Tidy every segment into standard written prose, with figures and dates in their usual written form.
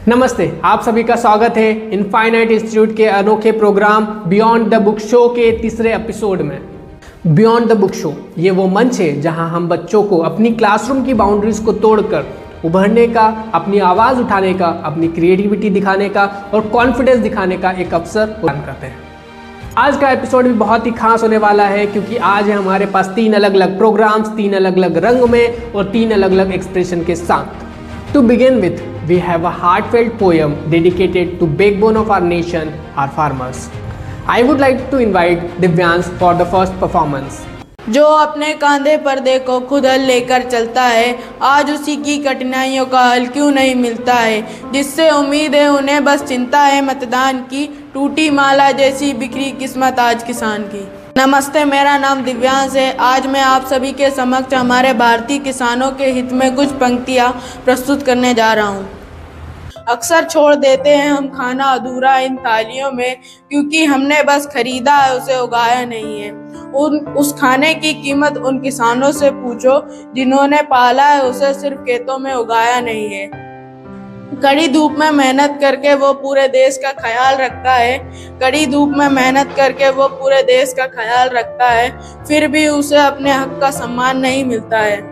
नमस्ते, आप सभी का स्वागत है इनफाइनाइट इंस्टीट्यूट के अनोखे programme beyond the book show के तीसरे एपिसोड में। बियॉन्ड द बुक शो ये वो मंच है जहां हम बच्चों को अपनी क्लासरूम की बाउंड्रीज को तोड़कर उभरने का, अपनी आवाज़ उठाने का, अपनी क्रिएटिविटी दिखाने का और कॉन्फिडेंस दिखाने का एक अवसर प्रदान करते हैं। आज का एपिसोड भी बहुत ही खास होने वाला है क्योंकि आज है हमारे पास 3 अलग अलग प्रोग्राम्स, 3 अलग अलग रंग में और 3 अलग अलग एक्सप्रेशन के साथ। To begin with, we have a heartfelt poem dedicated to backbone of our nation, our farmers. I would like to invite Divyansh for the first performance. जो अपने कांधे पर्दे को खुद हल लेकर चलता है, आज उसी की कठिनाइयों का हल क्यों नहीं मिलता है। जिससे उम्मीद है उन्हें बस चिंता है मतदान की, टूटी माला जैसी बिखरी किस्मत आज किसान की। नमस्ते, मेरा नाम दिव्यांश है। आज मैं आप सभी के समक्ष हमारे भारतीय किसानों के हित में कुछ पंक्तियाँ प्रस्तुत करने जा रहा हूँ। अक्सर छोड़ देते हैं हम खाना अधूरा इन थालियों में, क्योंकि हमने बस खरीदा है, उसे उगाया नहीं है। उस खाने की कीमत उन किसानों से पूछो जिन्होंने पाला है उसे सिर्फ खेतों में उगाया नहीं है। कड़ी धूप में मेहनत करके वो पूरे देश का ख्याल रखता है, कड़ी धूप में मेहनत करके वो पूरे देश का ख्याल रखता है, फिर भी उसे अपने हक का सम्मान नहीं मिलता है।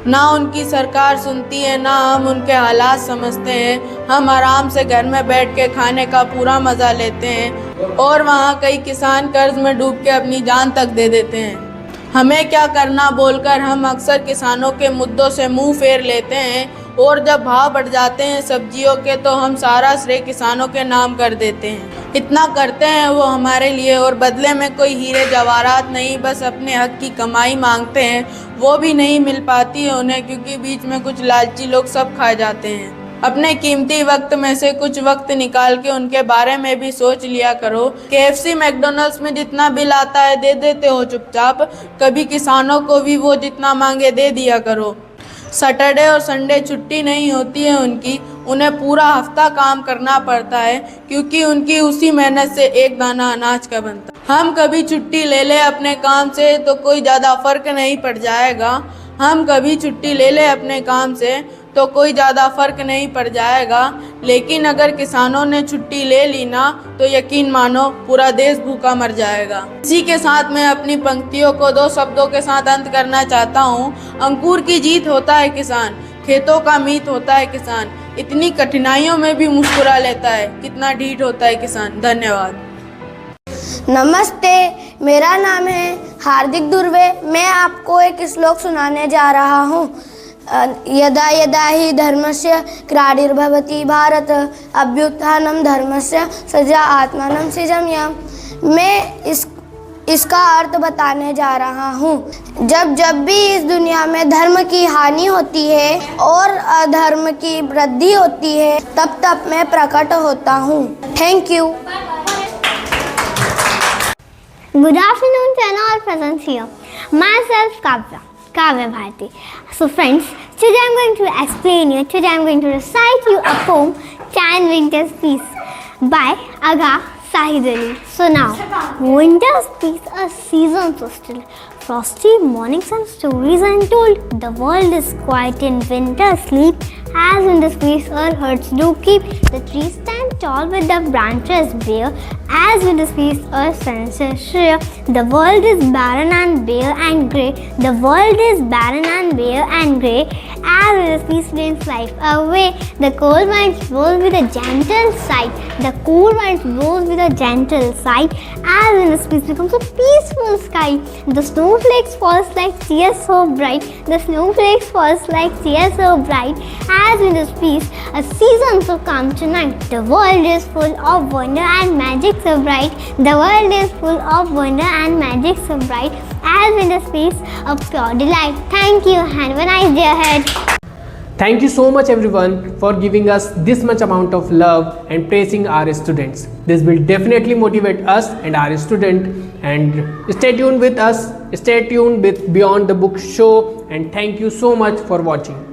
ना उनकी सरकार सुनती है, ना हम उनके हालात समझते हैं। हम आराम से घर में बैठ के खाने का पूरा मज़ा लेते हैं और वहाँ कई किसान कर्ज में डूब के अपनी जान तक दे देते हैं। हमें क्या करना बोलकर हम अक्सर किसानों के मुद्दों से मुंह फेर लेते हैं और जब भाव बढ़ जाते हैं सब्जियों के तो हम सारा श्रेय किसानों के नाम कर देते हैं। इतना करते हैं वो हमारे लिए और बदले में कोई हीरे जवाहरात नहीं, बस अपने हक की कमाई मांगते हैं। वो भी नहीं मिल पाती है उन्हें, क्योंकि बीच में कुछ लालची लोग सब खा जाते हैं। अपने कीमती वक्त में से कुछ वक्त निकाल के उनके बारे में भी सोच लिया करो। KFC मैकडॉनल्ड्स में जितना बिल आता है दे देते हो चुपचाप, कभी किसानों को भी वो जितना मांगे दे दिया करो। सैटरडे और संडे छुट्टी नहीं होती है उनकी, उन्हें पूरा हफ्ता काम करना पड़ता है, क्योंकि उनकी उसी मेहनत से एक दाना अनाज का बनता। हम कभी छुट्टी ले ले अपने काम से तो कोई ज़्यादा फर्क नहीं पड़ जाएगा। हम कभी छुट्टी ले ले अपने काम से तो कोई ज़्यादा फर्क नहीं पड़ जाएगा, लेकिन अगर किसानों ने छुट्टी ले ली ना तो यकीन मानो पूरा देश भूखा मर जाएगा। इसी के साथ मैं अपनी पंक्तियों को 2 शब्दों के साथ अंत करना चाहता हूँ। अंकुर की जीत होता है किसान, खेतों का मीत होता है किसान, इतनी कठिनाइयों में भी मुस्कुरा लेता है, कितना ढीठ होता है किसान। धन्यवाद। नमस्ते, मेरा नाम है हार्दिक दुर्वे। मैं आपको एक श्लोक सुनाने जा रहा हूँ। यदा यदा हि धर्मस्य ग्लानिर्भवति भारत अभ्युत्थानं धर्मस्य सदा आत्मानं सृजाम्यहम्। मैं इसका अर्थ बताने जा रहा हूँ। जब जब भी इस दुनिया में धर्म की हानि होती है और अधर्म की वृद्धि होती है, तब तब मैं प्रकट होता हूँ। Thank you. Good afternoon to all present here. Myself Kavya Bharti. So friends, today I'm going to recite you a poem, Chan Winter's Peace by Agha Sahid Ali. So now, winter's peace, a season so still, frosty mornings and stories untold. The world is quiet in winter sleep, as winter's peace our hearts do keep. The trees stand tall with the branches bare, as winter's peace our senses share. The world is barren and bare and grey, the world is barren and bare and grey, as winter's peace brings life away. The cold winds blow with a gentle sigh, the cool winds blow with a gentle sigh, as winter's peace becomes a peaceful sky. The snowflakes falls like tears so bright, the snowflakes falls like tears so bright, as winter's peace a season so calm tonight. The world is full of wonder and magic so bright, the world is full of wonder and magic so bright, as winter's peace a pure delight. Thank you and have a nice day ahead. Thank you so much everyone for giving us this much amount of love and praising our students. This will definitely motivate us and our student, and stay tuned with us, stay tuned with Beyond the Book Show, and thank you so much for watching.